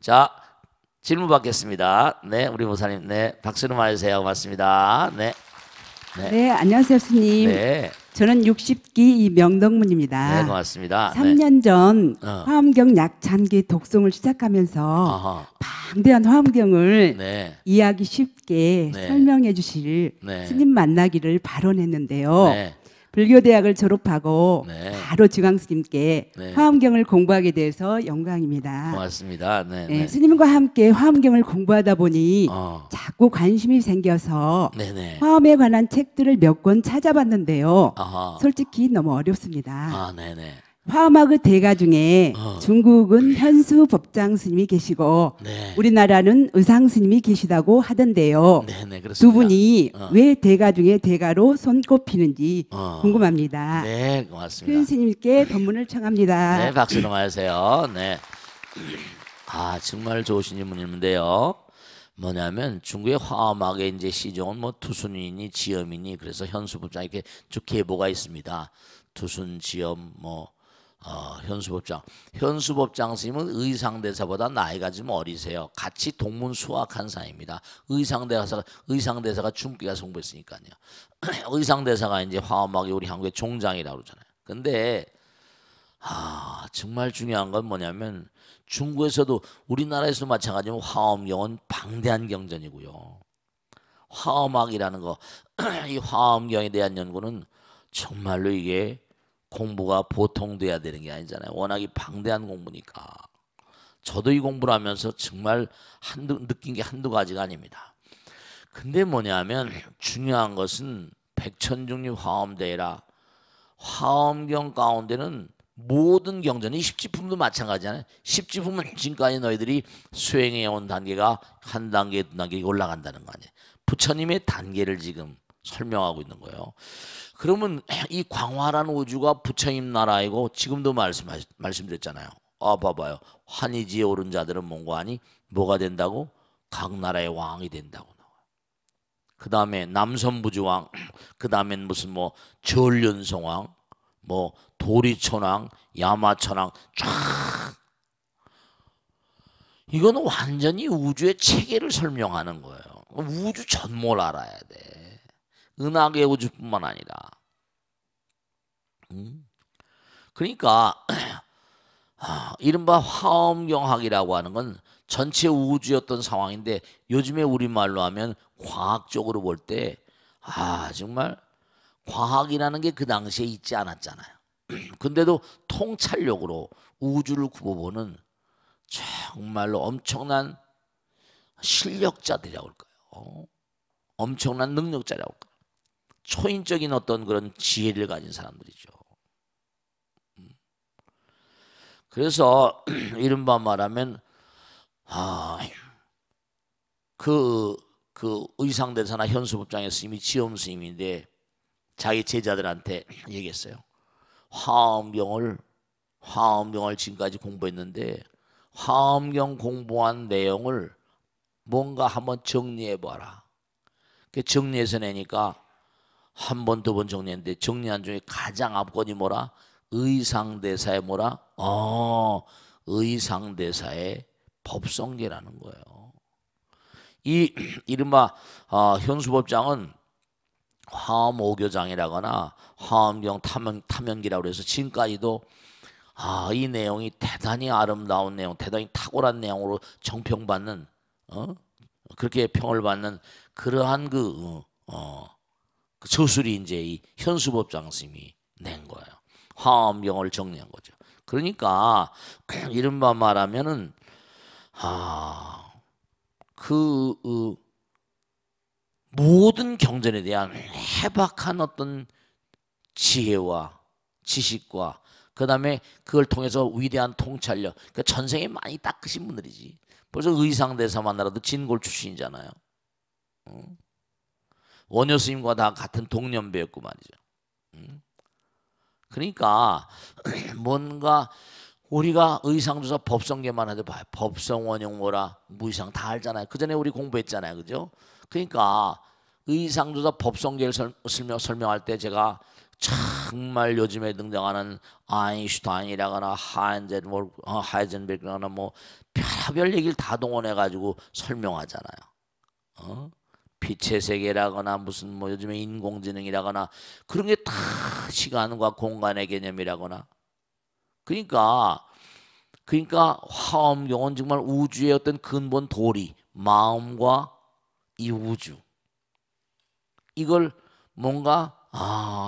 자, 질문 받겠습니다. 네, 우리 목사님, 네, 박수로 맞으세요. 고맙습니다. 네, 네, 네, 안녕하세요, 스님. 네, 저는 60기 이명덕문입니다. 네, 고맙습니다. 3년 전 어. 화엄경 약찬기 독송을 시작하면서 아하, 방대한 화엄경을 네, 이해하기 쉽게 네. 설명해 주실 네. 스님 만나기를 발언했는데요. 네, 불교대학을 졸업하고 네. 바로 지광 스님께 네. 화엄경을 공부하게 돼서 영광입니다. 고맙습니다. 네, 네, 네, 스님과 함께 화엄경을 공부하다 보니 어, 자꾸 관심이 생겨서 네, 네, 화엄에 관한 책들을 몇 권 찾아봤는데요. 아하, 솔직히 너무 어렵습니다. 아, 네, 네, 화엄학의 대가 중에 중국은 현수 법장 스님이 계시고 네, 우리나라는 의상 스님이 계시다고 하던데요. 네, 네, 그렇습니다. 두 분이 어. 왜 대가 중에 대가로 손꼽히는지 어. 궁금합니다. 네, 큰 고맙습니다. 스님께 법문을 청합니다. 네, 박수로 맞으세요. 네, 아, 정말 좋으신 질문인데요. 뭐냐면 중국의 화엄학의 이제 시종은 뭐 투순이니 지엄이니 그래서 현수법장 이렇게 쭉 계보가 있습니다. 투순, 지엄, 현수법장 스님은 의상대사보다 나이가 좀 어리세요. 같이 동문 수학한 사이입니다. 의상대사가 중국에 송부했으니까요. 의상대사가 이제 화엄학이 우리 한국의 종장이라고 그러잖아요. 근데 정말 중요한 건 뭐냐면 중국에서도 우리나라에서도 마찬가지로 화엄경은 방대한 경전이고요. 화엄학이라는 거, 이 화엄경에 대한 연구는 정말로 이게 공부가 보통 돼야 되는 게 아니잖아요. 워낙 이 방대한 공부니까. 저도 이 공부를 하면서 정말 느낀 게 한두 가지가 아닙니다. 근데 뭐냐면 중요한 것은 백천중립 화엄대회라 화엄경 가운데는 모든 경전이 십지품도 마찬가지잖아요. 십지품은 지금까지 너희들이 수행해온 단계가 한 단계, 두 단계 올라간다는 거 아니에요. 부처님의 단계를 지금 설명하고 있는 거예요. 그러면 이 광활한 우주가 부처님 나라이고 지금도 말씀드렸잖아요. 봐봐요. 환희지에 오른 자들은 뭔가 하니 뭐가 된다고? 각 나라의 왕이 된다고 나와요. 그 다음에 남선부주왕, 그 다음엔 무슨 뭐 전륜성왕, 뭐 도리천왕, 야마천왕 쫙. 이거는 완전히 우주의 체계를 설명하는 거예요. 우주 전모를 알아야 돼. 은하계 우주뿐만 아니라. 그러니까 이른바 화엄경학이라고 하는 건 전체 우주였던 상황인데 요즘에 우리말로 하면 과학적으로 볼 때 정말 과학이라는 게 그 당시에 있지 않았잖아요. 근데도 통찰력으로 우주를 굽어보는 정말로 엄청난 실력자들이라고 할까요? 엄청난 능력자라고 할까요? 초인적인 어떤 그런 지혜를 가진 사람들이죠. 그래서 이른바 말하면 그 의상대사나 현수법장의 스님이 지엄 스님인데 자기 제자들한테 얘기했어요. 화엄경을 지금까지 공부했는데 화엄경 공부한 내용을 뭔가 한번 정리해봐라. 정리해서 내니까 한 번, 두 번 정리했는데 정리한 중에 가장 앞권이 뭐라? 의상대사의 뭐라? 의상대사의 법성계라는 거예요. 이 이른바 현수법장은 화엄오교장이라거나 화엄경 탐연기라고 해서 지금까지도 이 내용이 대단히 아름다운 내용, 대단히 탁월한 내용으로 정평받는 그렇게 평을 받는 그러한 그 저술이 이제 이 현수법장 스님이 낸 거예요. 화엄경을 정리한 거죠. 그러니까 이른바 말하면은 모든 경전에 대한 해박한 어떤 지혜와 지식과 그 다음에 그걸 통해서 위대한 통찰력, 그러니까 전생에 많이 닦으신 분들이지. 벌써 의상대사만 알아도 진골 출신이잖아요. 원효 스님과 다 같은 동년배였고 말이죠. 그러니까 뭔가 우리가 의상조사 법성계만 해도 봐요. 법성, 원용, 뭐라, 무의상 다 알잖아요. 그 전에 우리 공부했잖아요, 그죠? 그러니까 의상조사 법성계를 설명할 때 제가 정말 요즘에 등장하는 아인슈타인이라거나 하이젠베르그라거나 뭐 별의별 얘기를 다 동원해 가지고 설명하잖아요. 빛의 세계라거나 무슨 뭐 요즘에 인공지능이라거나 그런 게 다 시간과 공간의 개념이라거나 그러니까 화엄경은 정말 우주의 어떤 근본 도리, 마음과 이 우주 이걸 뭔가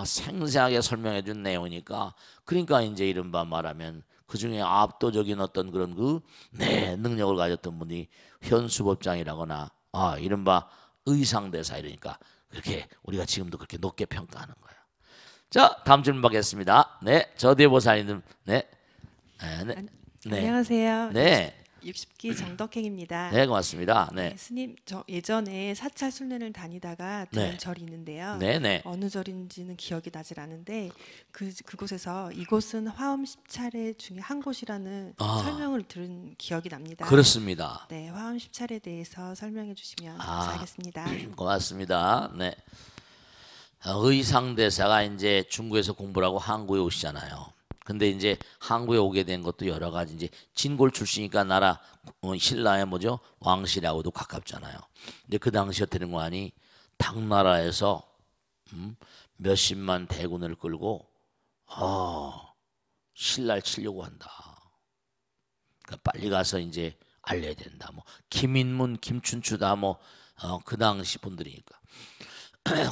생생하게 설명해 준 내용이니까 그러니까 이제 이른바 말하면 그 중에 압도적인 어떤 그런 능력을 가졌던 분이 현수법장이라거나 이른바 의상대사 이러니까 그렇게 우리가 지금도 그렇게 높게 평가하는 거예요. 자, 다음 질문 받겠습니다. 네, 저대보살님, 네, 네, 안녕하세요. 네, 60기 정덕행입니다. 네, 고맙습니다. 네, 스님, 저 예전에 사찰 순례를 다니다가 들은 네. 절이 있는데요. 네, 네. 어느 절인지는 기억이 나질 않은데 그곳에서 이곳은 화엄 10차례 중에 한 곳이라는 설명을 들은 기억이 납니다. 그렇습니다. 네, 화엄 10차례에 대해서 설명해 주시면 감사하겠습니다. 고맙습니다. 네. 의상대사가 이제 중국에서 공부를 하고 한국에 오시잖아요. 근데 이제 한국에 오게 된 것도 여러 가지 이제 진골 출신이니까 나라 신라의 뭐죠? 왕실하고도 가깝잖아요. 근데 그 당시 어떻게 거 아니 당나라에서 몇십만 대군을 끌고 신라를 치려고 한다. 그러니까 빨리 가서 이제 알려야 된다. 뭐 김인문, 김춘추 다 뭐 그 당시 분들이니까.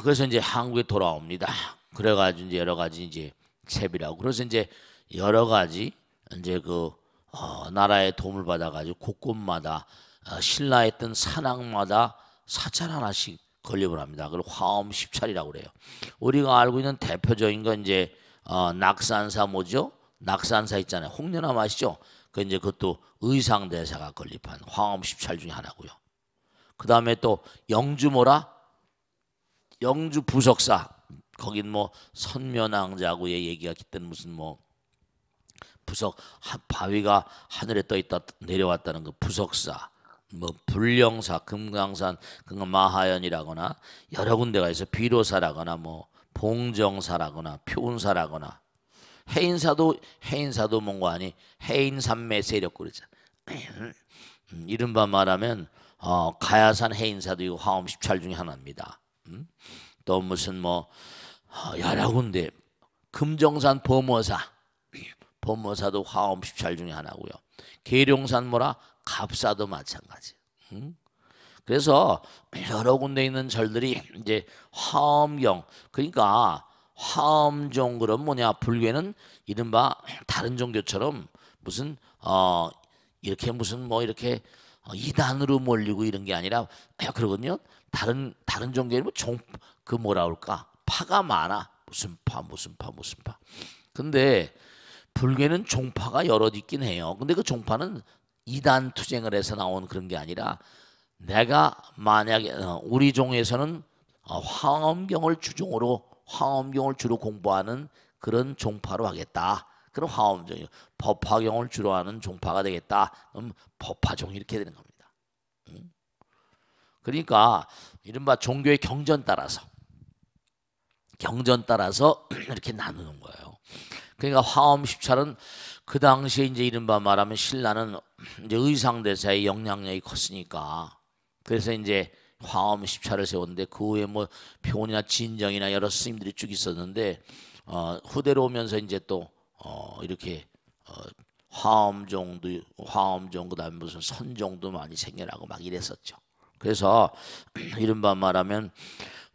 그래서 이제 한국에 돌아옵니다. 그래가지고 이제 여러 가지 이제 채비라고. 그래서 이제 여러 가지 이제 나라의 도움을 받아가지고 곳곳마다 신라에 있던 산악마다 사찰 하나씩 건립을 합니다. 그걸 화엄 10차리라고 그래요. 우리가 알고 있는 대표적인 건 이제 낙산사 뭐죠? 낙산사 있잖아요. 홍련암 아시죠? 그 이제 그것도 의상대사가 건립한 화엄 10차리 중에 하나고요. 그 다음에 또 영주 영주 부석사 거긴 뭐 선면왕자고의 얘기가 깃든 무슨 뭐 부석 바위가 하늘에 떠 있다 내려왔다는 그 부석사 뭐 불령사 금강산 마하연이라거나 여러 군데가 있어 비로사라거나 뭐 봉정사라거나 표운사라거나 해인사도 뭔가 아니 해인산매 세력 그러잖아. 이른바 말하면 가야산 해인사도 이거 화엄 10차례 중에 하나입니다. 또 무슨 뭐 여러 군데 금정산 범어사도 화엄 10차례 중에 하나고요. 계룡산 갑사도 마찬가지. 그래서 여러 군데 있는 절들이 이제 화엄경 그러니까 화엄종 그럼 뭐냐 불교는 이른바 다른 종교처럼 무슨 이렇게 무슨 뭐 이렇게 이단으로 몰리고 이런 게 아니라 그러거든요. 다른 종교는 그 뭐라 그럴까 파가 많아 무슨 파. 근데 불교는 종파가 여럿 있긴 해요. 근데 그 종파는 이단 투쟁을 해서 나온 그런 게 아니라 내가 만약에 우리 종에서는 화엄경을 주로 공부하는 그런 종파로 하겠다. 그럼 화엄종이요. 법화경을 주로 하는 종파가 되겠다. 그럼 법화종 이렇게 되는 겁니다. 그러니까 이른바 종교의 경전 따라서 이렇게 나누는 거예요. 그러니까 화엄 10차는 그 당시에 이제 이른바 말하면 신라는 이제 의상대사의 영향력이 컸으니까 그래서 이제 화엄 10차를 세웠는데 그 후에 뭐 표원이나 진정이나 여러 스님들이 쭉 있었는데 후대로 오면서 이제 또 이렇게 화엄종 그다음에 무슨 선종도 많이 생겨나고 막 이랬었죠. 그래서 이른바 말하면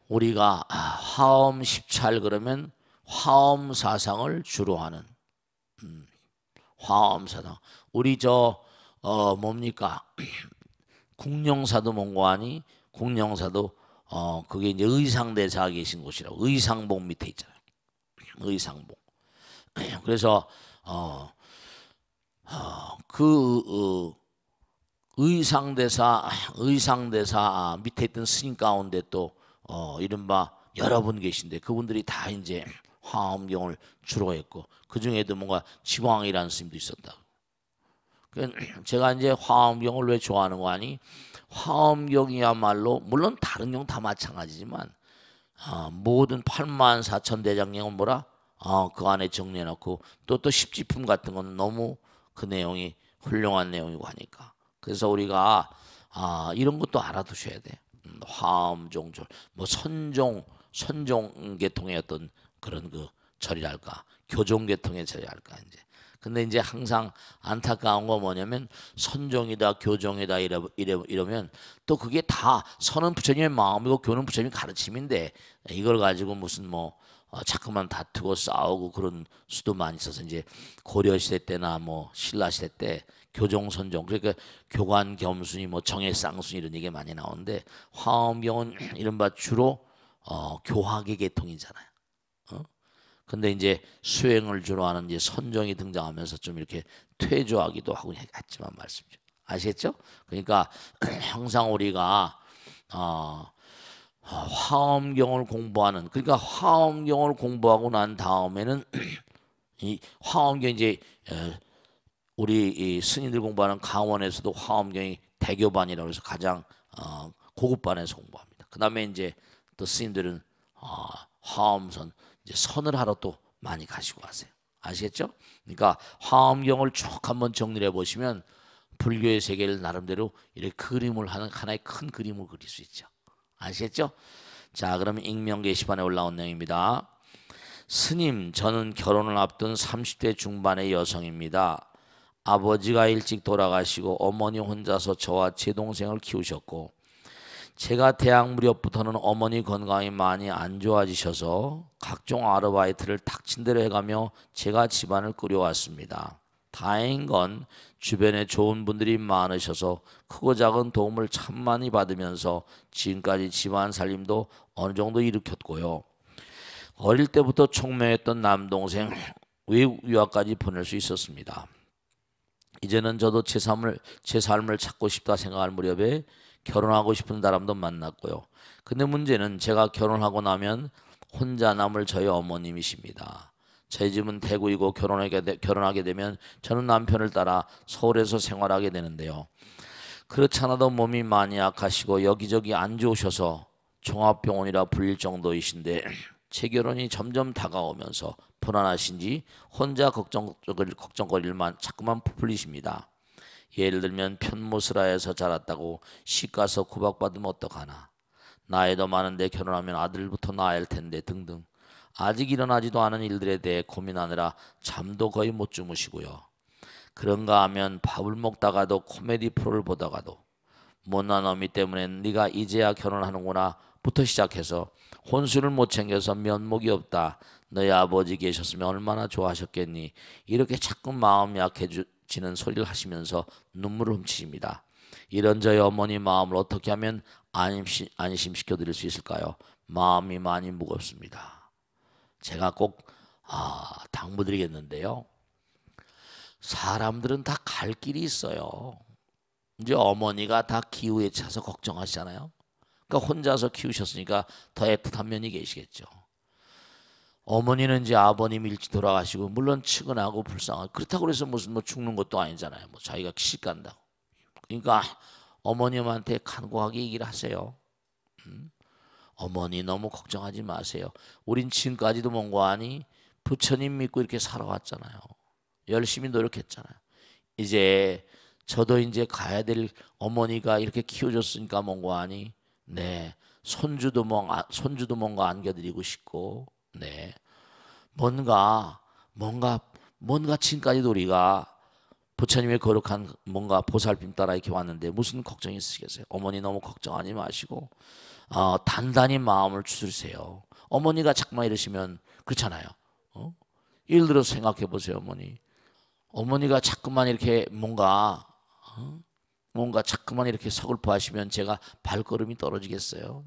우리가 화엄 10차를 그러면 화엄 사상을 주로 하는 화엄 사상. 우리 뭡니까 국령사도 뭔고하니 국령사도 그게 이제 의상대사가 계신 곳이라고 의상봉 밑에 있잖아요. 의상봉. 그래서 의상대사 밑에 있던 스님 가운데 또 이른바 여러분 계신데 그분들이 다 이제 화엄경을 주로 했고 그 중에도 뭔가 지광이라는 스님도 있었다. 제가 이제 화엄경을 왜 좋아하는 거 아니? 화엄경이야말로 물론 다른 경 다 마찬가지지만 모든 8만 4천 대장경은 뭐라? 그 안에 정리해놓고 또 십지품 같은 건 너무 그 내용이 훌륭한 내용이고 하니까. 그래서 우리가 이런 것도 알아두셔야 돼. 화엄종절, 뭐 선종계통의 어떤 그런 그 절이랄까, 교종계통의 절이랄까 이제. 근데 이제 항상 안타까운 거 뭐냐면 선종이다, 교종이다 이러면 또 그게 다 선은 부처님의 마음이고 교는 부처님의 가르침인데 이걸 가지고 무슨 뭐 자꾸만 다투고 싸우고 그런 수도 많이 있어서 이제 고려 시대 때나 뭐 신라 시대 때 교종 선종 그러니까 교관 겸순이 뭐 정예 쌍순이 이런 얘기 많이 나오는데 화엄경은 이른바 주로 교화계 계통이잖아요. 근데 이제 수행을 주로 하는 이제 선종이 등장하면서 좀 이렇게 퇴조하기도 하고 했지만 말씀이죠. 아시겠죠? 그러니까 항상 우리가 화엄경을 공부하는 그러니까 화엄경을 공부하고 난 다음에는 이 화엄경 이제 우리 이 스님들 공부하는 강원에서도 화엄경이 대교반이라고 해서 가장 고급반에서 공부합니다. 그다음에 이제 또 스님들은 화엄선 이제 선을 하러 또 많이 가시고 가세요. 아시겠죠? 그러니까 화엄경을 쭉 한번 정리해 보시면 불교의 세계를 나름대로 이렇게 그림을 하는 하나의 큰 그림을 그릴 수 있죠. 아시겠죠? 자, 그러면 익명 게시판에 올라온 내용입니다. 스님, 저는 결혼을 앞둔 30대 중반의 여성입니다. 아버지가 일찍 돌아가시고 어머니 혼자서 저와 제 동생을 키우셨고 제가 대학 무렵부터는 어머니 건강이 많이 안 좋아지셔서 각종 아르바이트를 닥친 대로 해가며 제가 집안을 꾸려왔습니다. 다행인 건 주변에 좋은 분들이 많으셔서 크고 작은 도움을 참 많이 받으면서 지금까지 집안 살림도 어느 정도 일으켰고요. 어릴 때부터 촉매했던 남동생 외국 유학까지 보낼 수 있었습니다. 이제는 저도 제 삶을 찾고 싶다 생각할 무렵에 결혼하고 싶은 사람도 만났고요. 근데 문제는 제가 결혼하고 나면 혼자 남을 저희 어머님이십니다. 저희 집은 대구이고 결혼하게 되면 저는 남편을 따라 서울에서 생활하게 되는데요. 그렇지 않아도 몸이 많이 약하시고 여기저기 안 좋으셔서 종합병원이라 불릴 정도이신데 제 결혼이 점점 다가오면서 불안하신지 혼자 걱정거리를 자꾸만 부풀리십니다. 예를 들면 편모스라에서 자랐다고 시가서 구박받으면 어떡하나, 나이도 많은데 결혼하면 아들부터 낳아야 할 텐데 등등 아직 일어나지도 않은 일들에 대해 고민하느라 잠도 거의 못 주무시고요. 그런가 하면 밥을 먹다가도 코미디 프로를 보다가도 못난 어미 때문에 네가 이제야 결혼하는구나 부터 시작해서 혼수를 못 챙겨서 면목이 없다, 너희 아버지 계셨으면 얼마나 좋아하셨겠니, 이렇게 자꾸 마음 약해지는 소리를 하시면서 눈물을 훔치십니다. 이런 저희 어머니 마음을 어떻게 하면 안심시켜 드릴 수 있을까요? 마음이 많이 무겁습니다. 제가 꼭 당부드리겠는데요. 사람들은 다 갈 길이 있어요. 이제 어머니가 다 기후에 차서 걱정하시잖아요. 그러니까 혼자서 키우셨으니까 더 애틋한 면이 계시겠죠. 어머니는 이제 아버님이 일찍 돌아가시고 물론 측은하고 불쌍하고 그렇다고 해서 무슨 뭐 죽는 것도 아니잖아요. 뭐 자기가 시집 간다고. 그러니까 어머님한테 간곡하게 얘기를 하세요. 어머니 너무 걱정하지 마세요. 우린 지금까지도 뭔가 하니 부처님 믿고 이렇게 살아왔잖아요. 열심히 노력했잖아요. 이제 저도 이제 가야 될 어머니가 이렇게 키워줬으니까 뭔가 하니 네 손주도 뭔가 안겨드리고 싶고 네 뭔가 지금까지도 우리가 부처님의 거룩한 뭔가 보살핌 따라 이렇게 왔는데 무슨 걱정이 있으시겠어요? 어머니 너무 걱정하지 마시고 단단히 마음을 추스르세요. 어머니가 자꾸만 이러시면 그렇잖아요. 예를 들어서 생각해 보세요. 어머니가 자꾸만 이렇게 뭔가 자꾸만 이렇게 서글퍼 하시면 제가 발걸음이 떨어지겠어요?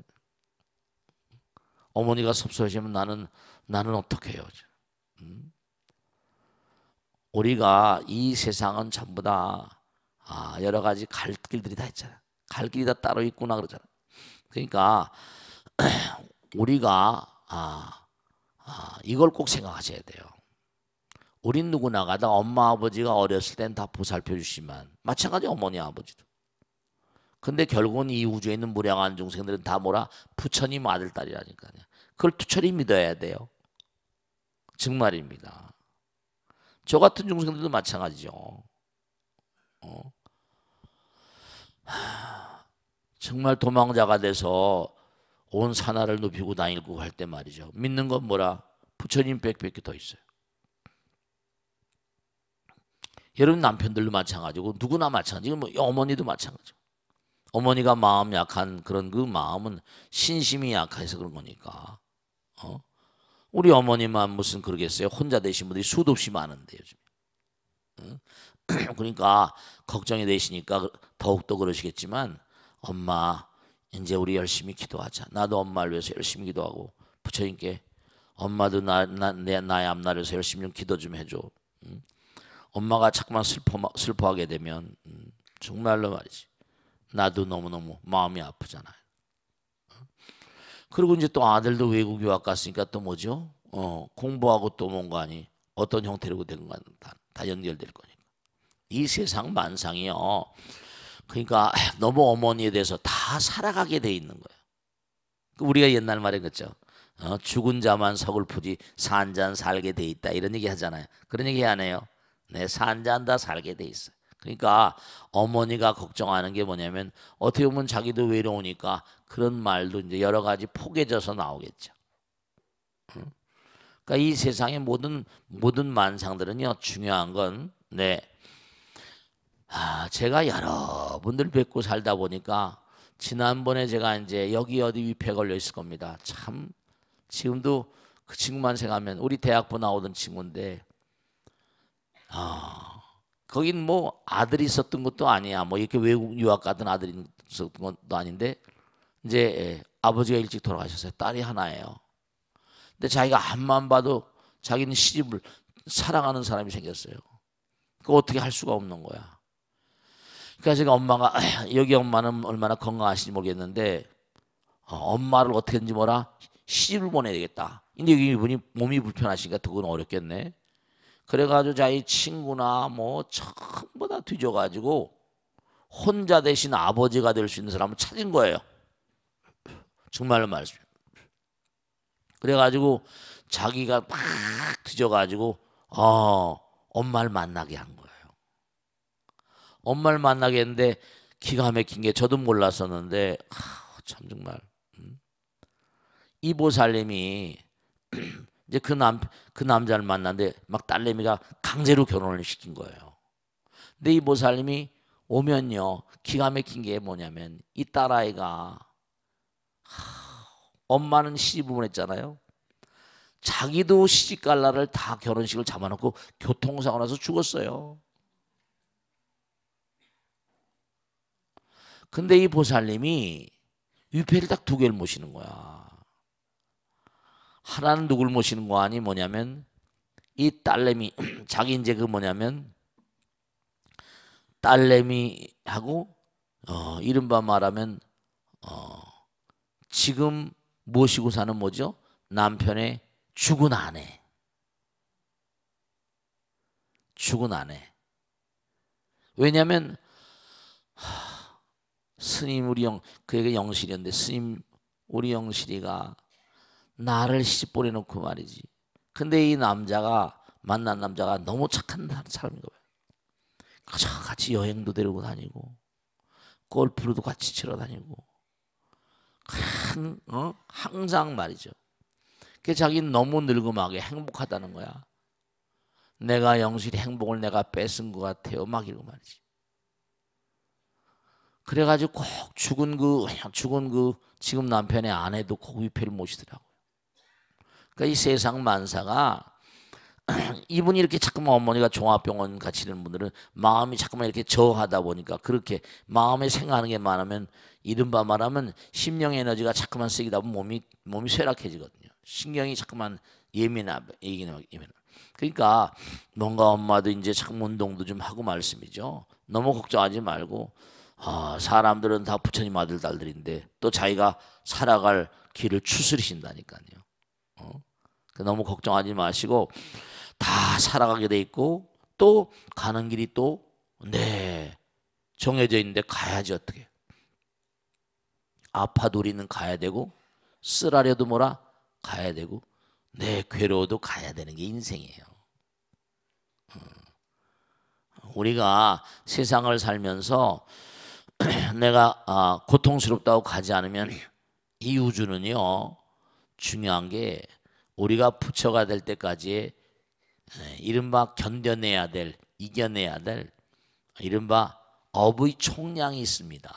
어머니가 섭섭하시면 나는 어떻게 해요? 우리가 이 세상은 전부 다 여러 가지 갈 길들이 다 있잖아요. 갈 길이 다 따로 있구나 그러잖아요. 그러니까 우리가 이걸 꼭 생각하셔야 돼요. 우린 누구나가 다 엄마 아버지가 어렸을 땐 다 보살펴 주시지만 마찬가지 어머니 아버지도. 근데 결국은 이 우주에 있는 무량한 중생들은 다 뭐라 부처님 아들 딸이라니까요. 그걸 투철히 믿어야 돼요. 정말입니다. 저 같은 중생들도 마찬가지죠. 정말 도망자가 돼서 온 산하를 눕히고 다니고 할 때 말이죠. 믿는 건 뭐라? 부처님 빽빽히 더 있어요. 여러분 남편들도 마찬가지고 누구나 마찬가지고 뭐 어머니도 마찬가지고. 어머니가 마음 약한 그런 그 마음은 신심이 약해서 그런 거니까. 우리 어머니만 무슨 그러겠어요? 혼자 되신 분들이 수도 없이 많은데 요즘. 그러니까 걱정이 되시니까 더욱더 그러시겠지만 엄마 이제 우리 열심히 기도하자. 나도 엄마를 위해서 열심히 기도하고 부처님께 엄마도 나의 앞날을 위해서 열심히 좀 기도 좀 해줘. 엄마가 자꾸만 슬퍼하게 되면 정말로 말이지 나도 너무너무 마음이 아프잖아요. 그리고 이제 또 아들도 외국 유학 갔으니까 또 뭐죠? 공부하고 또 뭔가 아니 어떤 형태로 된 건 다 연결될 거니까. 이 세상 만상이요. 그러니까 너무 어머니에 대해서 다 살아가게 돼 있는 거예요. 우리가 옛날 말에 그랬죠. 죽은 자만 서글프지 산 자는 살게 돼 있다 이런 얘기 하잖아요. 그런 얘기 안 해요. 네, 산 자는 다 살게 돼 있어요. 그러니까 어머니가 걱정하는 게 뭐냐면 어떻게 보면 자기도 외로우니까 그런 말도 이제 여러 가지 포개져서 나오겠죠. 그러니까 이 세상의 모든 만상들은요 중요한 건 네. 제가 여러분들 뵙고 살다 보니까 지난번에 제가 이제 여기 어디 위패 걸려 있을 겁니다. 참 지금도 그 친구만 생각하면 우리 대학부 나오던 친구인데 거긴 뭐 아들이 있었던 것도 아니야. 뭐 이렇게 외국 유학 가던 아들이 있었던 것도 아닌데 이제 아버지가 일찍 돌아가셨어요. 딸이 하나예요. 근데 자기가 앞만 봐도 자기는 시집을 사랑하는 사람이 생겼어요. 그거 어떻게 할 수가 없는 거야. 그러니까 제가 엄마가 여기 엄마는 얼마나 건강하신지 모르겠는데 엄마를 어떻게 했는지 뭐라 시집을 보내야 되겠다. 근데 여기 이분이 몸이 불편하시니까 그건 어렵겠네. 그래가지고 자기 친구나 뭐 전부 다 뒤져가지고 혼자 대신 아버지가 될 수 있는 사람을 찾은 거예요. 정말로 말씀이에요. 그래가지고 자기가 막 뒤져가지고 엄마를 만나게 한 거예요. 엄마를 만나게 했는데 기가 막힌 게 저도 몰랐었는데 참 정말 이 보살님이 이제 그 남자를 만났는데 막 딸내미가 강제로 결혼을 시킨 거예요. 근데 이 보살님이 오면요 기가 막힌 게 뭐냐면 이 딸아이가 엄마는 시집을 보냈잖아요. 자기도 시집갈 날을 다 결혼식을 잡아놓고 교통사고 나서 죽었어요. 근데 이 보살님이 위패를 딱 두 개를 모시는 거야. 하나는 누굴 모시는 거 아니 뭐냐면 이 딸내미 자기 이제 그 뭐냐면 딸내미하고 이른바 말하면 지금 모시고 사는 뭐죠? 남편의 죽은 아내. 죽은 아내. 왜냐하면 스님 우리 그에게 영실이었는데 스님 우리 영실이가 나를 시집 보내놓고 말이지. 근데 이 남자가 만난 남자가 너무 착한 사람인 거예요. 같이 여행도 데리고 다니고 골프도 같이 치러 다니고 항상 말이죠. 그 자기는 너무 늙음하게 행복하다는 거야. 내가 영실이 행복을 내가 뺏은 것 같아요. 막 이러고 말이지. 그래가지고 꼭 죽은 그 지금 남편의 아내도 꼭 위패를 모시더라고요. 그러니까 이 세상 만사가 이분이 이렇게 자꾸만 어머니가 종합병원 가시는 분들은 마음이 자꾸만 이렇게 저하다 보니까 그렇게 마음에 생각하는 게 많으면 이른바 말하면 심령 에너지가 자꾸만 쓰이다 보면 몸이 쇠락해지거든요. 신경이 자꾸만 예민하고. 그러니까 뭔가 엄마도 이제 자꾸 운동도 좀 하고 말씀이죠. 너무 걱정하지 말고 사람들은 다 부처님 아들 딸들인데 또 자기가 살아갈 길을 추스리신다니까요. 너무 걱정하지 마시고 다 살아가게 돼 있고 또 가는 길이 또 정해져 있는데 가야지 어떻게. 아파도 우리는 가야 되고 쓰라려도 뭐라 가야 되고 내 괴로워도 가야 되는 게 인생이에요. 우리가 세상을 살면서 내가 고통스럽다고 가지 않으면 이 우주는요 중요한 게 우리가 부처가 될 때까지 이른바 견뎌내야 될 이겨내야 될 이른바 업의 총량이 있습니다.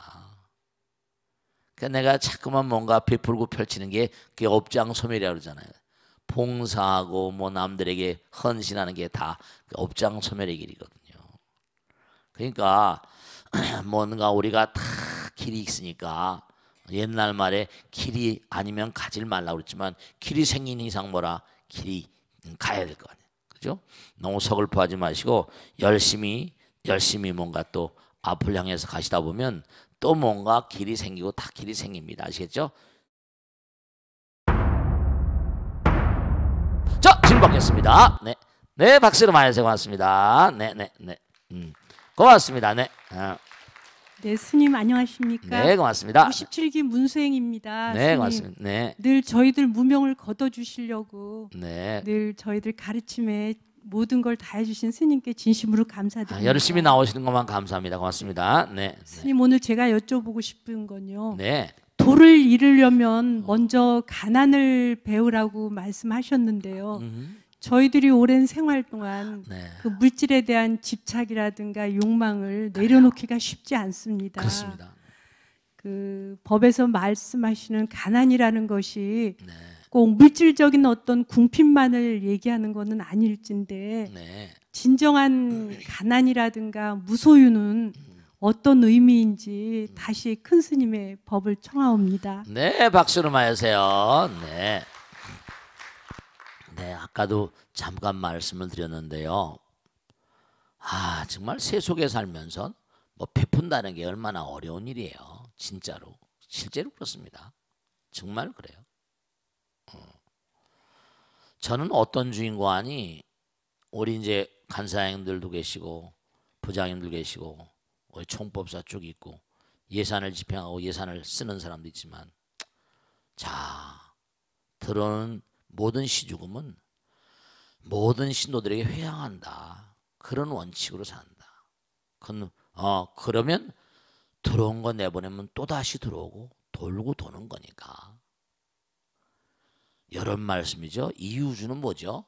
그러니까 내가 자꾸만 뭔가 베풀고 펼치는 게 그게 업장소멸이라고 그러잖아요. 봉사하고 뭐 남들에게 헌신하는 게 다 업장소멸의 길이거든요. 그러니까 뭔가 우리가 다 길이 있으니까 옛날 말에 길이 아니면 가질 말라고 그랬지만 길이 생긴 이상 뭐라 길이 가야 될 거 아니에요. 그죠? 너무 서글퍼하지 마시고 열심히 뭔가 또 앞을 향해서 가시다 보면 또 뭔가 길이 생기고 다 길이 생깁니다. 아시겠죠? 자, 질문 받겠습니다. 네. 네, 박수로 많이 해주세요. 고맙습니다. 네. 고맙습니다. 네. 네, 스님 안녕하십니까? 네, 고맙습니다. 57기 문수행입니다. 네, 스님, 고맙습니다. 네. 늘 저희들 무명을 걷어주시려고 네. 늘 저희들 가르침에 모든 걸 다 해주신 스님께 진심으로 감사드립니다. 열심히 나오시는 것만 감사합니다. 고맙습니다. 네. 스님 오늘 제가 여쭤보고 싶은 건요. 네. 도를 이루려면 먼저 가난을 배우라고 말씀하셨는데요. 저희들이 오랜 생활 동안 네. 그 물질에 대한 집착이라든가 욕망을 내려놓기가 쉽지 않습니다. 그렇습니다. 그 법에서 말씀하시는 가난이라는 것이 네. 꼭 물질적인 어떤 궁핍만을 얘기하는 것은 아닐진데 네. 진정한 가난이라든가 무소유는 어떤 의미인지 다시 큰 스님의 법을 청하옵니다. 네, 박수로 맞으세요. 네. 네, 아까도 잠깐 말씀을 드렸는데요. 정말 세속에 살면서 뭐 베푼다는 게 얼마나 어려운 일이에요. 진짜로. 실제로 그렇습니다. 정말 그래요. 저는 어떤 주인공이 우리 이제 간사님들도 계시고 부장님들 계시고 우리 총법사 쪽 있고 예산을 집행하고 예산을 쓰는 사람도 있지만 자 들어오는 모든 시주금은 모든 신도들에게 회양한다. 그런 원칙으로 산다. 그러면 들어온 거 내보내면 또다시 들어오고 돌고 도는 거니까. 이런 말씀이죠. 이 우주는 뭐죠?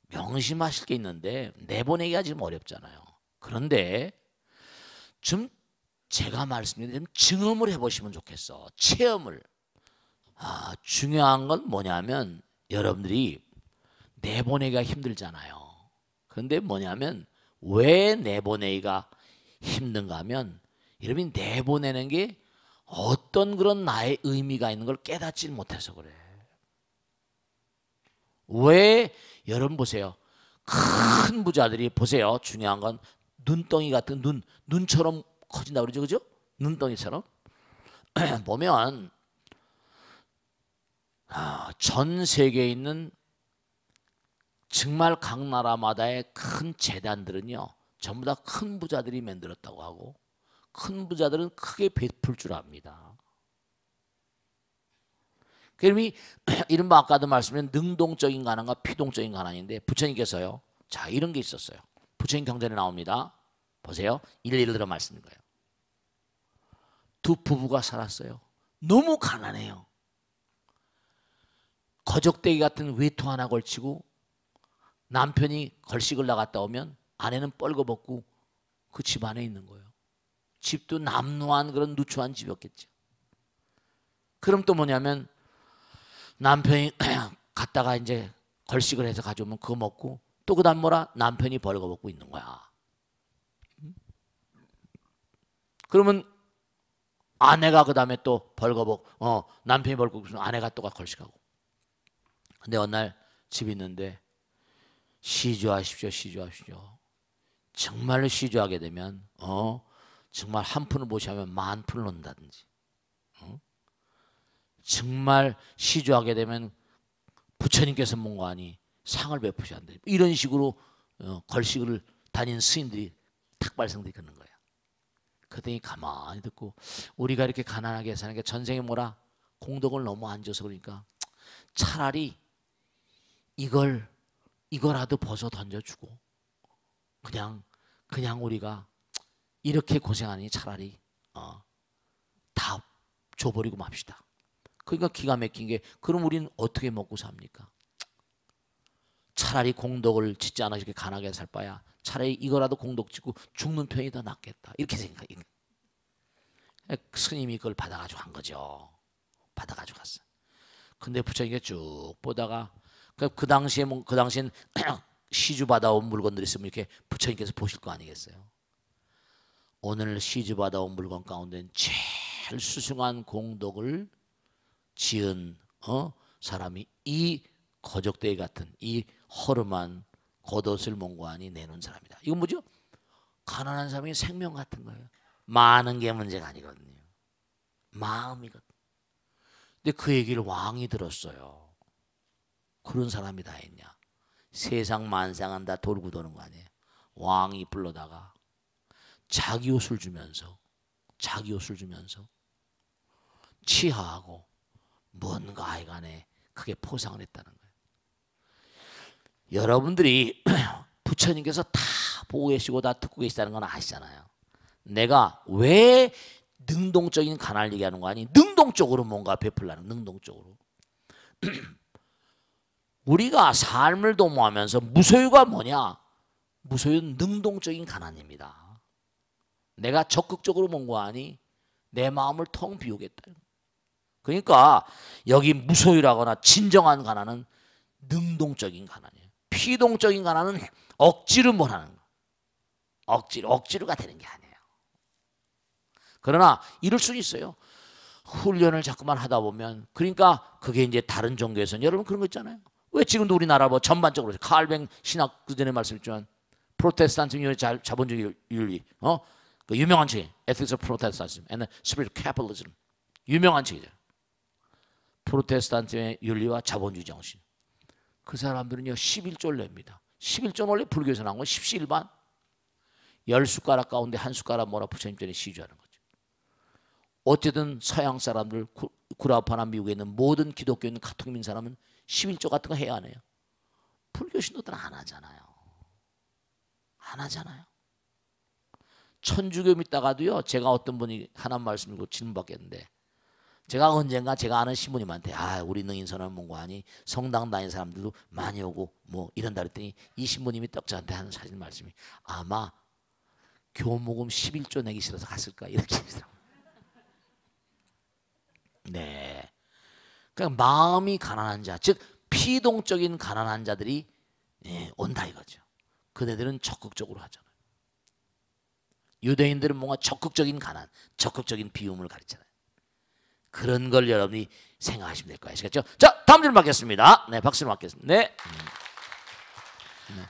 명심하실 게 있는데 내보내기가 지금 어렵잖아요. 그런데 좀 제가 말씀드린 증험을 해보시면 좋겠어. 체험을. 중요한 건 뭐냐면 여러분들이 내보내기가 힘들잖아요. 그런데 뭐냐면 왜 내보내기가 힘든가 하면 여러분이 내보내는 게 어떤 그런 나의 의미가 있는 걸 깨닫지 못해서 그래. 왜 여러분 보세요. 큰 부자들이 보세요. 중요한 건 눈덩이 같은 눈처럼 커진다 그러죠. 그죠? 눈덩이처럼. 보면 전 세계에 있는 정말 각 나라마다의 큰 재단들은요. 전부 다 큰 부자들이 만들었다고 하고 큰 부자들은 크게 베풀 줄 압니다. 그러니 이른바 아까도 말씀드린 능동적인 가난과 피동적인 가난인데 부처님께서요. 자 이런 게 있었어요. 부처님 경전에 나옵니다. 보세요. 일례를 들어 말씀드린 거예요. 두 부부가 살았어요. 너무 가난해요. 거적대기 같은 외투 하나 걸치고 남편이 걸식을 나갔다 오면 아내는 뻘거벗고 그 집 안에 있는 거예요. 집도 남루한 그런 누추한 집이었겠죠. 그럼 또 뭐냐면 남편이 갔다가 이제 걸식을 해서 가져오면 그거 먹고 또 그 다음 뭐라 남편이 벌거벗고 있는 거야. 그러면 아내가 그 다음에 또 남편이 벌거벗고 있으면 아내가 또 걸식하고. 근데 어느 날 집이 있는데 시주하십시오. 정말로 시주하게 되면 정말 한 푼을 모시면 만 푼을 넣는다든지 정말 시주하게 되면 부처님께서 뭔가 하니 상을 베푸셔야 한다. 이런 식으로 걸식을 다닌 스님들이 탁발성들이 걷는 거야. 그랬더니 가만히 듣고 우리가 이렇게 가난하게 사는 게 전생에 뭐라 공덕을 너무 안 줘서 그러니까 차라리 이거라도 벗어 던져주고 그냥 우리가 이렇게 고생하니 차라리 다 줘버리고 맙시다. 그러니까 기가 막힌 게 그럼 우리는 어떻게 먹고 삽니까? 차라리 공덕을 짓지 않아 이렇게 가난하게 살 바야 차라리 이거라도 공덕 짓고 죽는 편이 더 낫겠다. 이렇게 생각해. 스님이 그걸 받아가지고 한 거죠. 받아가지고 갔어. 근데 부처님이 쭉 보다가 그 당시엔 시주 받아온 물건들이 있으면 이렇게 부처님께서 보실 거 아니겠어요? 오늘 시주 받아온 물건 가운데 제일 수승한 공덕을 지은 사람이 이 거적대기 같은 이 허름한 겉옷을 몽고하니 내놓은 사람이다. 이건 뭐죠? 가난한 사람이 생명 같은 거예요. 많은 게 문제가 아니거든요. 마음이거든요. 근데 그 얘기를 왕이 들었어요. 그런 사람이 다 있냐? 세상 만상은 다 돌고 도는 거 아니에요? 왕이 불러다가 자기 옷을 주면서 치하하고 뭔가 하여간에 크게 포상을 했다는 거예요. 여러분들이 부처님께서 다 보고 계시고 다 듣고 계시다는 건 아시잖아요. 내가 왜 능동적인 가난을 얘기하는 거 아니? 능동적으로 뭔가 베풀라는 능동적으로. 우리가 삶을 도모하면서 무소유가 뭐냐? 무소유는 능동적인 가난입니다. 내가 적극적으로 뭔가 하니 내 마음을 텅 비우겠다. 그러니까 여기 무소유라거나 진정한 가난은 능동적인 가난이에요. 피동적인 가난은 억지로 뭐라는 거. 억지로가 되는 게 아니에요. 그러나 이럴 수 있어요. 훈련을 자꾸만 하다 보면 그러니까 그게 이제 다른 종교에서는 여러분 그런 거 있잖아요. 왜 지금도 우리나라 뭐 전반적으로 칼뱅 신학 그 전에 말씀했지만 프로테스탄트 자본주의 윤리 그 유명한 책 Ethics of Protestantism and Spirit of Capitalism 유명한 책이죠. 프로테스탄트의 윤리와 자본주의 정신. 그 사람들은요 11조를 냅니다. 11조는 원래 불교에서 나온 건 십시일반 10숟가락 가운데 한 숟가락 뭐라 부처님 전에 시주하는 거죠. 어쨌든 서양 사람들 구라파나 미국에 있는 모든 기독교 있는 카톨릭 사람은 11조 같은 거 해야 안 해요. 불교 신도들은 안 하잖아요. 천주교 믿다가도요 제가 어떤 분이 하나 말씀이고 질문받겠는데 제가 언젠가 제가 아는 신부님한테 우리 능인선언 mon고하니 성당 다니는 사람들도 많이 오고 뭐 이런다 그랬더니 이 신부님이 떡 저한테 하는 사실 말씀이 아마 교목음 11조 내기 싫어서 갔을까 이렇게 하시더라고요. 네, 그러니까 마음이 가난한 자, 즉 피동적인 가난한 자들이 온다 이거죠. 그네들은 적극적으로 하잖아요. 유대인들은 뭔가 적극적인 가난, 적극적인 비움을 가르치잖아요. 그런 걸 여러분이 생각하시면 될 거예요. 아시겠죠? 자, 다음 질문 받겠습니다. 네, 박수를 받겠습니다. 네.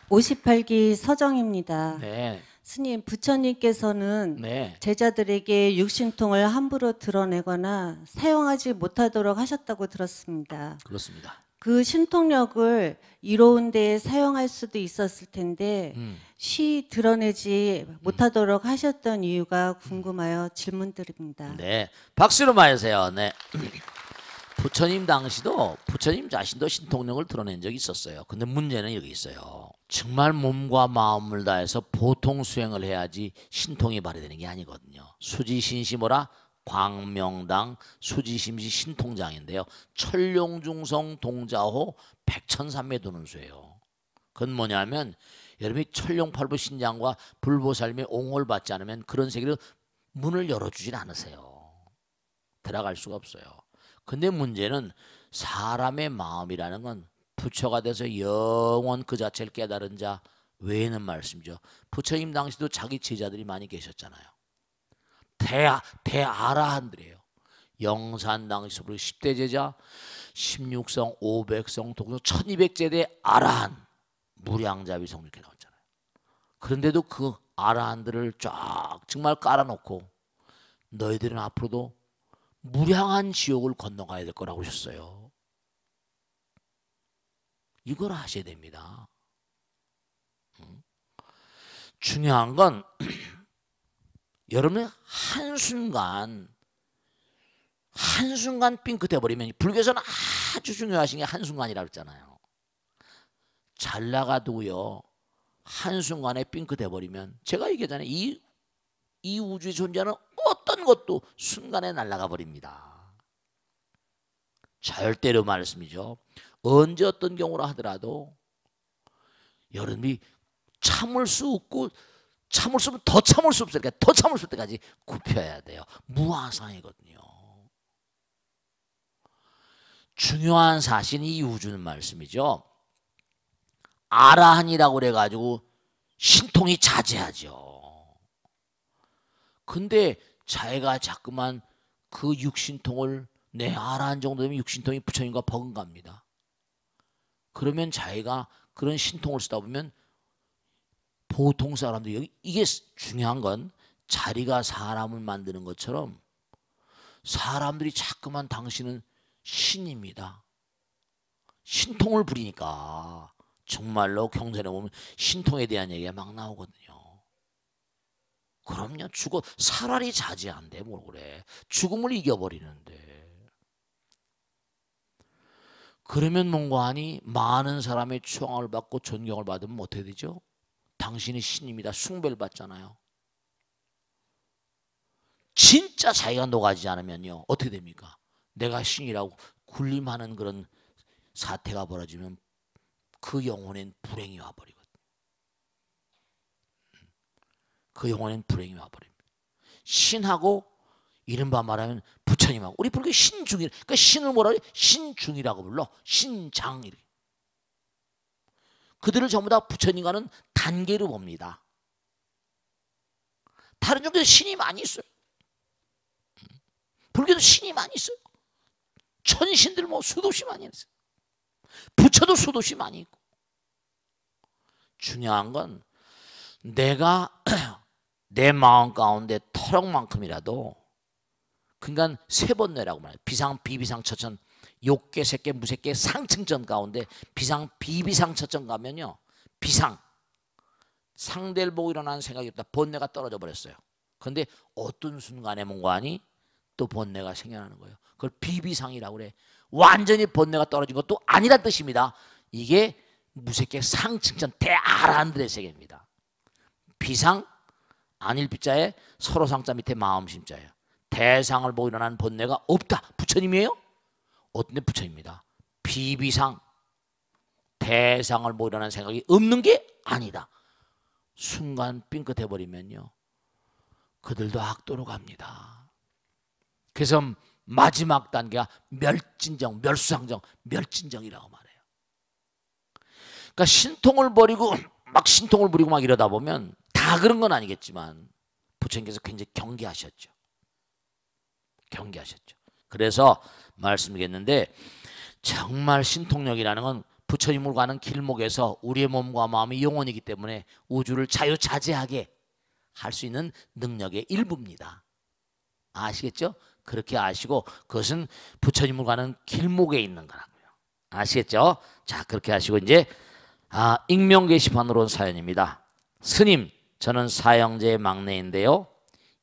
58기 서정입니다. 네. 스님, 부처님께서는 네. 제자들에게 육신통을 함부로 드러내거나 사용하지 못하도록 하셨다고 들었습니다. 그렇습니다. 그 신통력을 이로운 데에 사용할 수도 있었을 텐데 쉬 드러내지 못하도록 하셨던 이유가 궁금하여 질문드립니다. 네, 박수로 맞으세요. 네. 부처님 당시도 부처님 자신도 신통력을 드러낸 적이 있었어요. 근데 문제는 여기 있어요. 정말 몸과 마음을 다해서 보통 수행을 해야지 신통이 발휘되는 게 아니거든요. 수지신시모라 광명당 수지심시 신통장인데요. 철룡중성 동자호 백천삼매 도는 수예요. 그건 뭐냐면 여러분이 철룡팔부 신장과 불보살님의 옹호를 받지 않으면 그런 세계를 문을 열어주질 않으세요. 들어갈 수가 없어요. 근데 문제는 사람의 마음이라는 건 부처가 돼서 영원 그 자체를 깨달은 자 외에는 말씀이죠. 부처님 당시도 자기 제자들이 많이 계셨잖아요. 대아라한들이에요. 영산 당시부터 10대 제자, 16성, 500성, 동성 1200제대 아라한 무량자비성 이렇게 나왔잖아요. 그런데도 그 아라한들을 쫙 정말 깔아놓고 너희들은 앞으로도 무량한 지옥을 건너가야 될 거라고 하셨어요. 이걸 하셔야 됩니다. 중요한 건 여러분의 한순간 삥끗해 버리면 불교에서는 아주 중요하신 게 한순간이라고 했잖아요. 잘 나가도요, 한순간에 삥끗해 버리면, 제가 얘기하잖아요. 이 우주에 존재하는 어떤 것도 순간에 날아가 버립니다. 절대로 말씀이죠. 언제 어떤 경우라 하더라도 여러분이 참을 수 없고, 참을 수 없으면 더 참을 수 없으니까 더 참을 수 없을 때까지 굽혀야 돼요. 무한상이거든요. 중요한 사실이 이 우주는 말씀이죠. 아라한이라고 그래가지고 신통이 자제하죠. 근데 자기가 자꾸만 그 육신통을, 내 아라한 정도 되면 육신통이 부처님과 버금갑니다. 그러면 자기가 그런 신통을 쓰다 보면 보통 사람들이, 여기 이게 중요한 건 자리가 사람을 만드는 것처럼 사람들이 자꾸만 당신은 신입니다. 신통을 부리니까 정말로 경전에 보면 신통에 대한 얘기가 막 나오거든요. 그럼요. 차라리 자제한데 뭘 그래. 죽음을 이겨버리는데. 그러면 뭔가 하니 많은 사람의 추앙을 받고 존경을 받으면 어떻게 되죠? 당신이 신입니다. 숭배를 받잖아요. 진짜 자기가 녹아지지 않으면요, 어떻게 됩니까? 내가 신이라고 군림하는 그런 사태가 벌어지면 그 영혼엔 불행이 와버리거든. 그 영혼엔 불행이 와버립니다. 신하고 이른바 말하면 부처님하고, 우리 불교 신중이, 그러니까 신을 뭐라 그래? 신중이라고 불러. 신장. 그들을 전부 다 부처님과는 단계로 봅니다. 다른 종교도 신이 많이 있어요. 불교도 신이 많이 있어요. 천신들 뭐 수도 없이 많이 있어요. 부처도 수도 없이 많이 있고. 중요한 건 내가 내 마음 가운데 터럭만큼이라도, 그러니까 세 번 내라고 말해요. 비상, 비비상, 처천, 욕계, 색계, 무색계, 상층전 가운데 비상, 비비상, 처천 가면요, 비상, 상대를 보고 일어나는 생각이 없다. 번뇌가 떨어져 버렸어요. 그런데 어떤 순간에 뭔가 하니 또 번뇌가 생겨나는 거예요. 그걸 비비상이라고 그래. 완전히 번뇌가 떨어진 것도 아니란 뜻입니다. 이게 무색계 상층전 대아라한들의 세계입니다. 비상, 안일 비자에 서로 상자 밑에 마음 심자예요. 대상을 보고 일어나는 번뇌가 없다. 부처님이에요? 어떤 데 부처입니다. 비비상, 대상을 보고 일어나는 생각이 없는 게 아니다. 순간 삥끗해버리면요, 그들도 악도로 갑니다. 그래서 마지막 단계가 멸진정, 멸수상정, 멸진정이라고 말해요. 그러니까 신통을 버리고 막 신통을 부리고 막 이러다 보면, 다 그런 건 아니겠지만 부처님께서 굉장히 경계하셨죠. 경계하셨죠. 그래서 말씀드리겠는데, 정말 신통력이라는 건 부처님으로 가는 길목에서 우리의 몸과 마음이 영혼이기 때문에 우주를 자유자재하게 할 수 있는 능력의 일부입니다. 아시겠죠? 그렇게 아시고, 그것은 부처님으로 가는 길목에 있는 거라고요. 아시겠죠? 자, 그렇게 하시고 이제 익명 게시판으로 온 사연입니다. 스님, 저는 사형제의 막내인데요,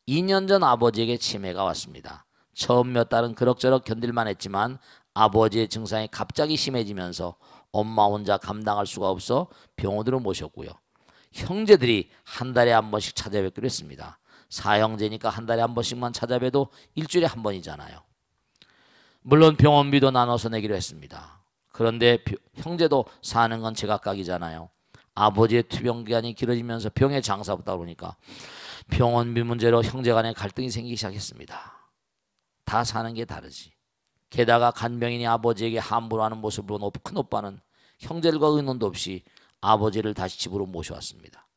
2년 전 아버지에게 치매가 왔습니다. 처음 몇 달은 그럭저럭 견딜만 했지만 아버지의 증상이 갑자기 심해지면서 엄마 혼자 감당할 수가 없어 병원으로 모셨고요. 형제들이 한 달에 한 번씩 찾아뵙기로 했습니다. 사형제니까 한 달에 한 번씩만 찾아뵈도 일주일에 한 번이잖아요. 물론 병원비도 나눠서 내기로 했습니다. 그런데 형제도 사는 건 제각각이잖아요. 아버지의 투병 기간이 길어지면서 병에 장사없다 그러니까 병원비 문제로 형제 간에 갈등이 생기기 시작했습니다. 다 사는 게 다르지. 게다가 간병인이 아버지에게 함부로 하는 모습을 본 큰 오빠는 형제들과 의논도 없이 아버지를 다시 집으로 모셔왔습니다.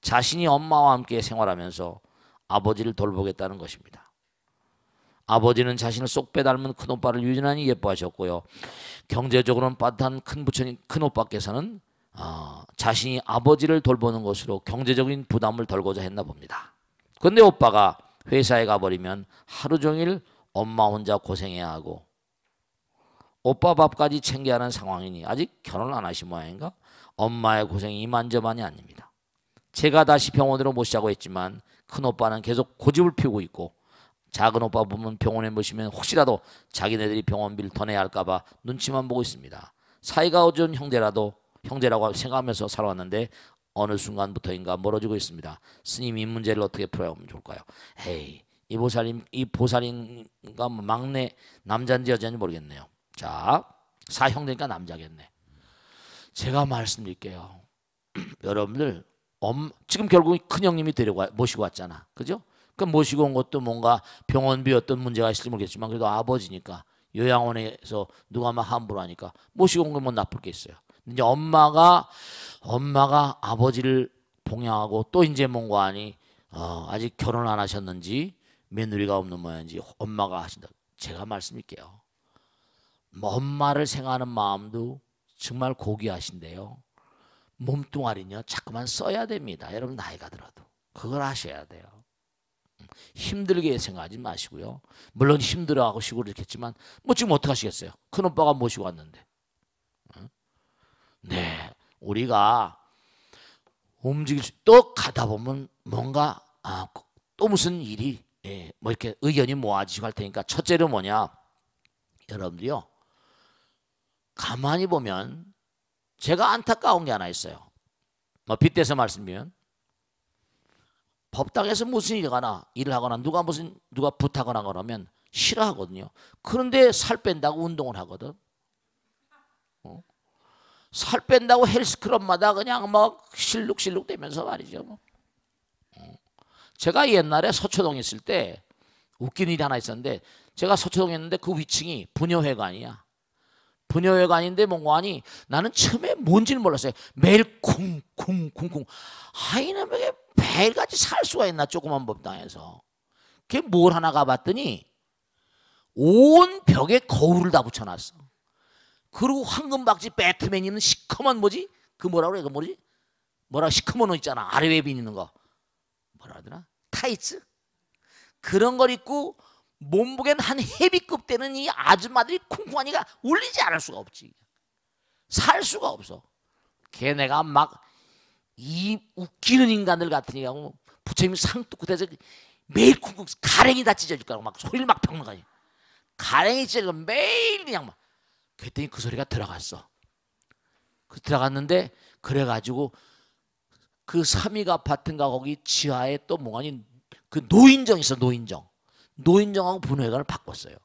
자신이 엄마와 함께 생활하면서 아버지를 돌보겠다는 것입니다. 아버지는 자신을 쏙 빼닮은 큰오빠를 유난히 예뻐하셨고요. 경제적으로는 빠듯한 큰부처님, 큰오빠께서는 자신이 아버지를 돌보는 것으로 경제적인 부담을 덜고자 했나 봅니다. 그런데 오빠가 회사에 가버리면 하루 종일 엄마 혼자 고생해야 하고 오빠 밥까지 챙겨야 하는 상황이니 아직 결혼을 안 하신 모양인가? 엄마의 고생이 이만저만이 아닙니다. 제가 다시 병원으로 모시자고 했지만 큰오빠는 계속 고집을 피우고 있고 작은 오빠 보면 병원에 모시면 혹시라도 자기네들이 병원비를 더 내야 할까봐 눈치만 보고 있습니다. 사이가 좋은 형제라고 생각하면서 살아왔는데 어느 순간부터인가 멀어지고 있습니다. 스님 이 문제를 어떻게 풀어야 하면 좋을까요? 에이, 이 보살인가 막내 남자인지 여자인지 모르겠네요. 자, 사형제니까 남자겠네. 제가 말씀드릴게요. 여러분들 지금 결국 큰형님이 모시고 왔잖아. 그죠? 그 모시고 온 것도 뭔가 병원비 어떤 문제가 있을지 모르겠지만 그래도 아버지니까 요양원에서 누가 막 함부로 하니까 모시고 온 건 뭐 나쁠 게 있어요. 이제 엄마가 아버지를 봉양하고 또 이제 뭔가 하니 아직 결혼 안 하셨는지 며느리가 없는 모양인지 엄마가 하신다. 제가 말씀드릴게요. 뭐 엄마를 생각하는 마음도 정말 고귀하신데요. 몸뚱아리는요 자꾸만 써야 됩니다. 여러분 나이가 들어도 그걸 하셔야 돼요. 힘들게 생각하지 마시고요. 물론 힘들어하고 시골 이렇겠지만 뭐 지금 어떻게 하시겠어요? 큰오빠가 모시고 왔는데. 네, 우리가 또 가다 보면 뭔가 또 무슨 일이 뭐 이렇게 의견이 모아지고 할 테니까 첫째로 뭐냐, 여러분들이요 가만히 보면 제가 안타까운 게 하나 있어요. 뭐 빗대서 말씀드리면 법당에서 무슨 일을 하거나 누가 부탁하거나 그러면 싫어하거든요. 그런데 살 뺀다고 운동을 하거든. 살 뺀다고 헬스클럽마다 그냥 막 실룩실룩 대면서 말이죠. 제가 옛날에 서초동에 있을 때 웃긴 일이 하나 있었는데, 제가 서초동에 있는데 그 위층이 부녀회관이야. 부녀회관인데 뭔가 하니 나는 처음에 뭔지는 몰랐어요. 매일 쿵쿵쿵쿵. 이놈에게 매일같이 살 수가 있나 조그만 법당에서. 그게 뭘 하나 가봤더니 온 벽에 거울을 다 붙여놨어. 그리고 황금박지 배트맨 있는 시커먼 뭐지? 그 뭐라 그래? 그 뭐지? 시커먼 옷 있잖아. 아래 웹 있는 거. 뭐라 하더라? 타이츠? 그런 걸 입고 몸무게는 한 헤비급 되는 이 아줌마들이 쿵쿵하니까 울리지 않을 수가 없지. 살 수가 없어. 걔네가 막 이 웃기는 인간들 같으니까 부처님이 상뚜껑에서 매일 쿵쿵 가랭이 다 찢어질 거라고 막 소리를 막 펴는 거야. 가랭이 찢어지고 매일 그냥 막. 그랬더니 그 소리가 들어갔어. 들어갔는데 그래가지고 그 삼익 아파트인가 거기 지하에 또 뭐가니 그 노인정 있어. 노인정하고 분회관을 바꿨어요.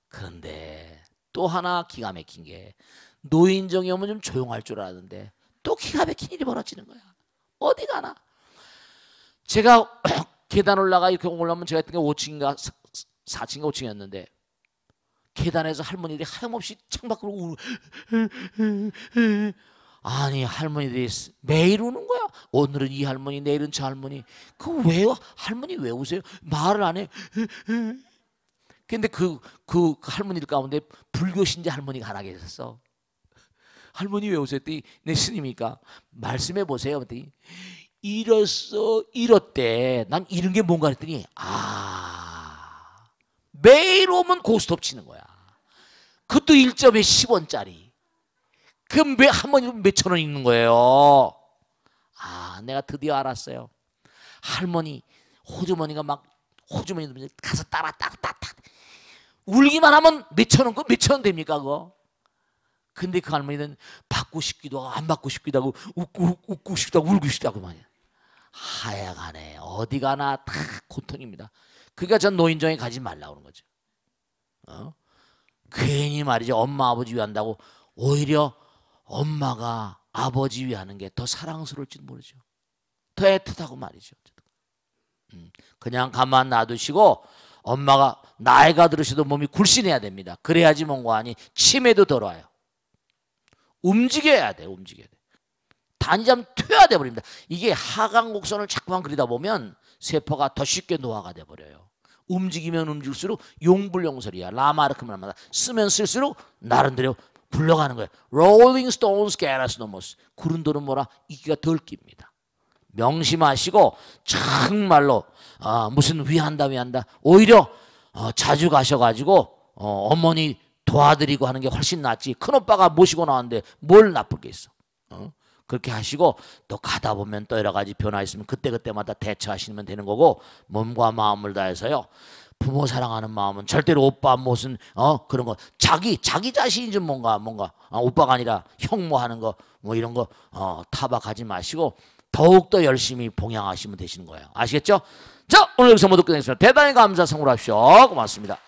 그런데 또 하나 기가 막힌 게, 노인정이 오면 좀 조용할 줄 알았는데 또 기가 막힌 일이 벌어지는 거야. 어디 가나. 제가 계단 올라가 이렇게 올라오면 제가 했던 게 5층인가 4층인가 5층이었는데 계단에서 할머니들이 하염없이 창밖으로 아니 할머니들이 매일 우는 거야. 오늘은 이 할머니, 내일은 저 할머니. 할머니 왜 우세요? 말을 안 해. 근데 그 할머니들 가운데 불교 신자 할머니가 하나 계셨어. 할머니 왜 오세요? 했더니 내 스님이니까 말씀해 보세요. 그랬더니 이렇대. 난 이런 게 뭔가 했더니 매일 오면 고스톱 치는 거야. 그것도 1점에 10원짜리. 그럼 할머니 몇천 원 있는 거예요. 내가 드디어 알았어요. 할머니, 호주머니가 막 호주머니 가서 따라 울기만 하면 몇천 원, 몇천 원 됩니까 그거? 근데 그 할머니는 받고 싶기도 하고 안 받고 싶기도 하고 웃고 싶기도 하고 울고 싶기도 하고 말이야. 하여간에 어디 가나 다 고통입니다. 그러니까 전 노인정에 가지 말라고 하는 거죠. 괜히 말이죠. 엄마 아버지 위한다고 오히려 엄마가 아버지 위하는 게 더 사랑스러울지도 모르죠. 더 애틋하고 말이죠. 그냥 가만 놔두시고 엄마가 나이가 들으셔도 몸이 굴신해야 됩니다. 그래야지 뭔가 하니 치매도 덜 와요. 움직여야 돼. 단잠 퇴화 돼 버립니다. 이게 하강곡선을 자꾸만 그리다 보면 세포가 더 쉽게 노화가 돼 버려요. 움직이면 움직일수록 용불용설이야. 라마르크마다 쓰면 쓸수록 나름대로 굴러가는 거예요. Rolling stones get us no more. 구른 돌은 뭐라 이기가 덜 깁니다. 명심하시고 정말로 무슨 위한다 오히려 자주 가셔가지고 어머니 도와드리고 하는 게 훨씬 낫지. 큰오빠가 모시고 나왔는데 뭘 나쁠 게 있어. 그렇게 하시고 또 가다 보면 또 여러 가지 변화 있으면 그때그때마다 대처하시면 되는 거고 몸과 마음을 다해서요. 부모 사랑하는 마음은 절대로 오빠 무슨 그런 거 자기 자신이 좀 뭔가 오빠가 아니라 형모 하는 거 뭐 이런 거 타박하지 마시고 더욱더 열심히 봉양하시면 되시는 거예요. 아시겠죠? 자, 오늘 여기서 모두 끝내겠습니다. 대단히 감사 선물하십시오. 고맙습니다.